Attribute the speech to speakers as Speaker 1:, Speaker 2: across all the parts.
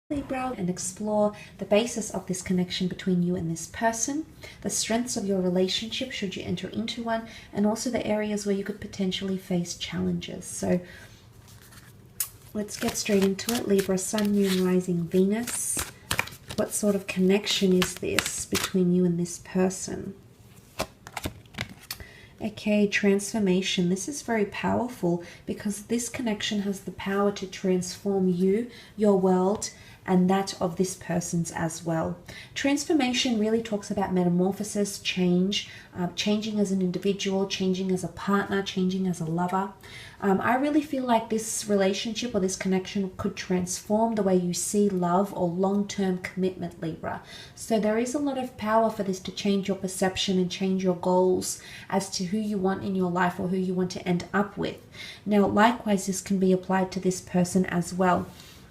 Speaker 1: Libra, and explore the basis of this connection between you and this person, the strengths of your relationship should you enter into one, and also the areas where you could potentially face challenges. So let's get straight into it. Libra, Sun, Moon, Rising, Venus. What sort of connection is this between you and this person? Okay, transformation. This is very powerful because this connection has the power to transform you, your world, and that of this person's as well. Transformation really talks about metamorphosis, change, changing as an individual, changing as a partner, changing as a lover. I really feel like this relationship or this connection could transform the way you see love or long-term commitment, Libra. So there is a lot of power for this to change your perception and change your goals as to who you want in your life or who you want to end up with. Now, likewise, this can be applied to this person as well.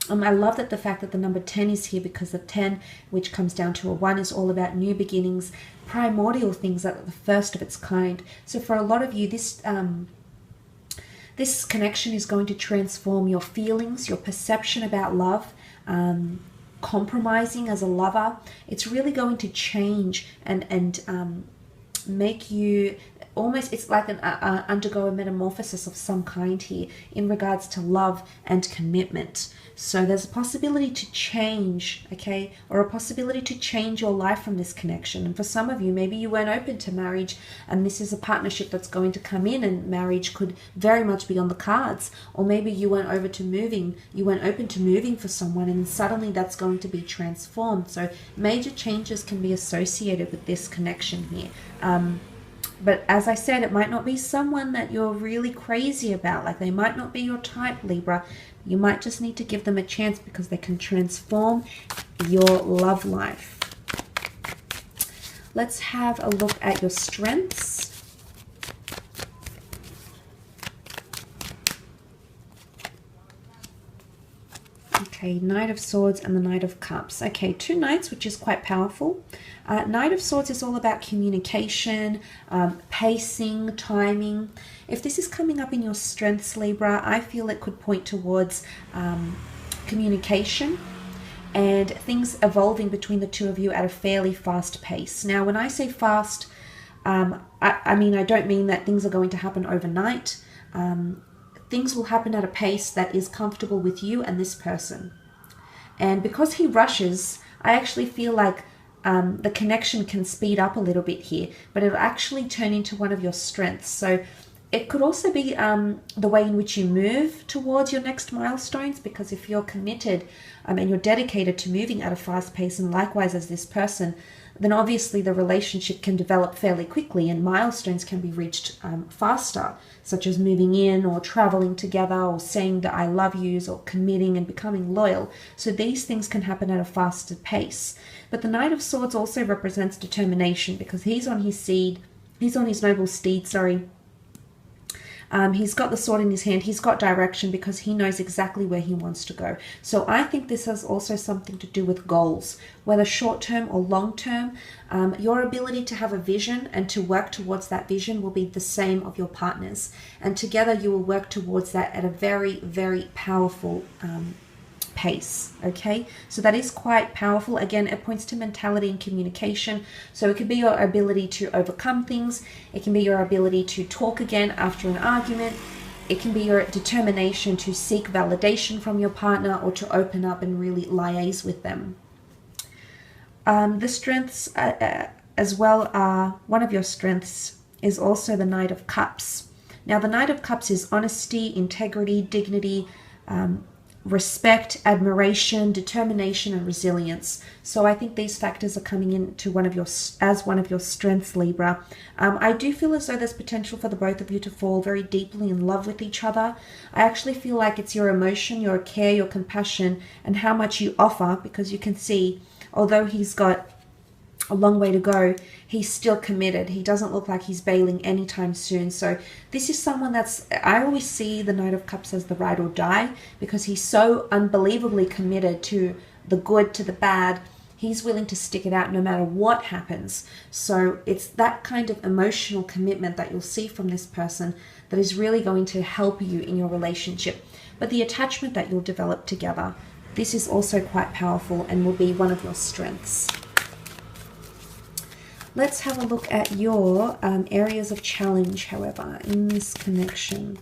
Speaker 1: I love that the fact that the number 10 is here, because the 10, which comes down to a 1, is all about new beginnings, primordial things that are the first of its kind. So for a lot of you, this connection is going to transform your feelings, your perception about love, compromising as a lover. It's really going to change and make you almost, it's like an undergo a metamorphosis of some kind here in regards to love and commitment. So there's a possibility to change, okay, or a possibility to change your life from this connection. And for some of you, maybe you weren't open to marriage, and this is a partnership that's going to come in, and marriage could very much be on the cards. Or maybe you weren't open to moving for someone, and suddenly that's going to be transformed. So major changes can be associated with this connection here. But as I said, it might not be someone that you're really crazy about. Like, they might not be your type, Libra. You might just need to give them a chance because they can transform your love life. Let's have a look at your strengths. Okay, Knight of Swords and the Knight of Cups. Okay, 2 Knights, which is quite powerful. Knight of Swords is all about communication, pacing, timing. If this is coming up in your strengths, Libra, I feel it could point towards communication and things evolving between the two of you at a fairly fast pace. Now, when I say fast, I mean, I don't mean that things are going to happen overnight. Things will happen at a pace that is comfortable with you and this person. And because he rushes, I actually feel like the connection can speed up a little bit here, but it'll actually turn into one of your strengths. So it could also be the way in which you move towards your next milestones, because if you're committed and you're dedicated to moving at a fast pace, and likewise as this person, then obviously the relationship can develop fairly quickly and milestones can be reached faster, such as moving in or traveling together or saying the I love yous or committing and becoming loyal. So these things can happen at a faster pace. But the Knight of Swords also represents determination, because he's on his noble steed, sorry. He's got the sword in his hand. He's got direction because he knows exactly where he wants to go. So I think this has also something to do with goals, whether short-term or long-term. Your ability to have a vision and to work towards that vision will be the same of your partners. And together you will work towards that at a very, very powerful pace. Okay, so that is quite powerful. Again, it points to mentality and communication. So it could be your ability to overcome things. It can be your ability to talk again after an argument. It can be your determination to seek validation from your partner or to open up and really liaise with them. The strengths as well are, one of your strengths is also the Knight of Cups. Now the Knight of Cups is honesty, integrity, dignity, respect, admiration, determination, and resilience. So I think these factors are coming into one of your strengths, Libra. I do feel as though there's potential for the both of you to fall very deeply in love with each other. I actually feel like it's your emotion, your care, your compassion, and how much you offer, because you can see, although he's got a long way to go, he's still committed. He doesn't look like he's bailing anytime soon. So this is someone that's, I always see the Knight of Cups as the ride or die, because he's so unbelievably committed to the good, to the bad. He's willing to stick it out no matter what happens. So it's that kind of emotional commitment that you'll see from this person that is really going to help you in your relationship. But the attachment that you'll develop together this is also quite powerful and will be one of your strengths. Let's have a look at your areas of challenge, however, in this connection.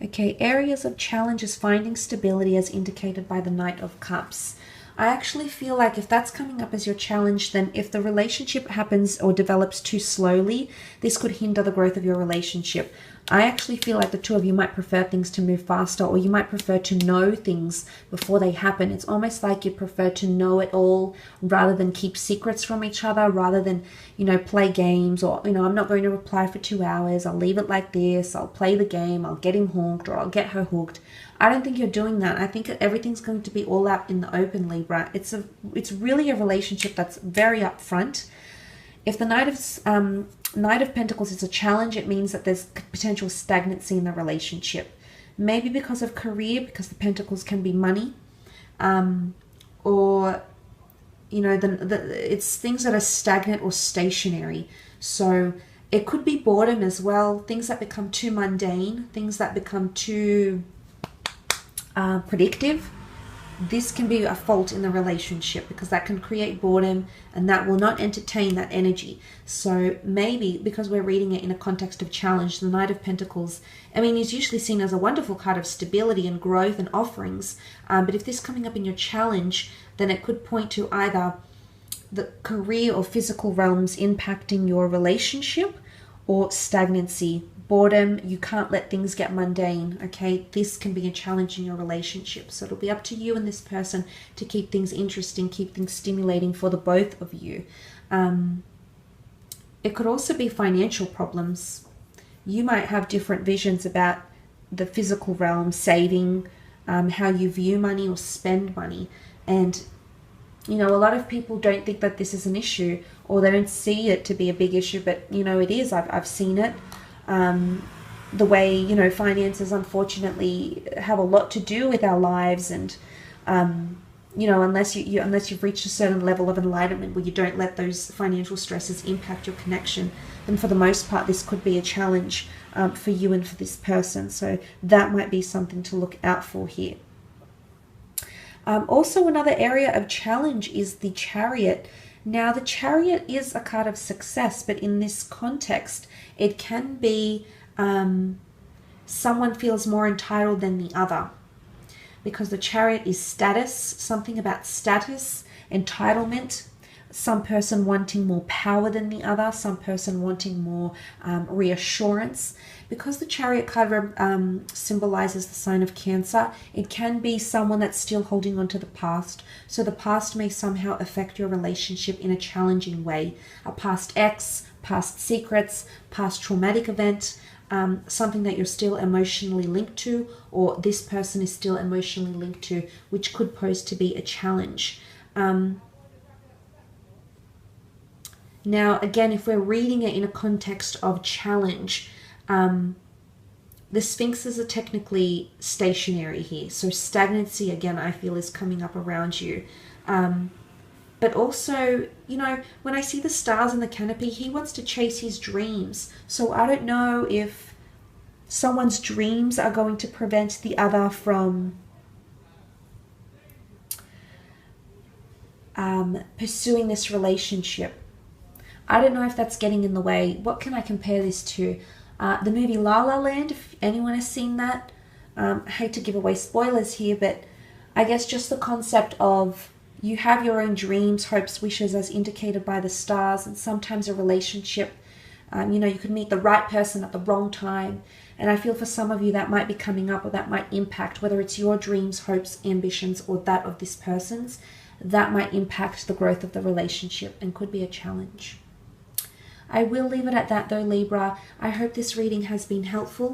Speaker 1: Okay, areas of challenge is finding stability as indicated by the Knight of Cups. I actually feel like if that's coming up as your challenge, then if the relationship happens or develops too slowly, this could hinder the growth of your relationship. I actually feel like the two of you might prefer things to move faster, or you might prefer to know things before they happen. It's almost like you prefer to know it all rather than keep secrets from each other, rather than, you know, play games or, you know, I'm not going to reply for 2 hours. I'll leave it like this. I'll play the game. I'll get him hooked or I'll get her hooked. I don't think you're doing that. I think everything's going to be all out in the open, Libra. It's really a relationship that's very upfront. If the Knight of Pentacles is a challenge, it means that there's potential stagnancy in the relationship. Maybe because of career, because the Pentacles can be money, or, you know, it's things that are stagnant or stationary. So it could be boredom as well, things that become too mundane, things that become too predictive. This can be a fault in the relationship because that can create boredom and that will not entertain that energy. So maybe because we're reading it in a context of challenge, the Knight of Pentacles, I mean, is usually seen as a wonderful card of stability and growth and offerings. But if this is coming up in your challenge, then it could point to either the career or physical realms impacting your relationship, or stagnancy, boredom. You can't let things get mundane, okay? This can be a challenge in your relationship. So it'll be up to you and this person to keep things interesting, keep things stimulating for the both of you. It could also be financial problems. You might have different visions about the physical realm, saving, how you view money or spend money. And, you know, a lot of people don't think that this is an issue, or they don't see it to be a big issue, but, you know, it is. I've seen it. The way, you know, finances unfortunately have a lot to do with our lives, and you know, unless you've reached a certain level of enlightenment where you don't let those financial stresses impact your connection, then for the most part this could be a challenge for you and for this person. So that might be something to look out for here. Also, another area of challenge is the Chariot. Now, the Chariot is a card of success, but in this context, it can be someone feels more entitled than the other, because the Chariot is status, something about status, entitlement, some person wanting more power than the other, some person wanting more reassurance. Because the Chariot card symbolizes the sign of Cancer, it can be someone that's still holding on to the past. So the past may somehow affect your relationship in a challenging way. A past ex, past secrets, past traumatic event, something that you're still emotionally linked to, or this person is still emotionally linked to, which could pose to be a challenge. Now, again, if we're reading it in a context of challenge, the Sphinxes are technically stationary here. So stagnancy, again, I feel is coming up around you. But also, you know, when I see the stars in the canopy, he wants to chase his dreams. So I don't know if someone's dreams are going to prevent the other from pursuing this relationship. I don't know if that's getting in the way. What can I compare this to? The movie La La Land, if anyone has seen that. I hate to give away spoilers here, but I guess just the concept of you have your own dreams, hopes, wishes as indicated by the stars, and sometimes a relationship, you know, you could meet the right person at the wrong time. And I feel for some of you that might be coming up, or that might impact, whether it's your dreams, hopes, ambitions, or that of this person's, that might impact the growth of the relationship and could be a challenge. I will leave it at that though, Libra. I hope this reading has been helpful.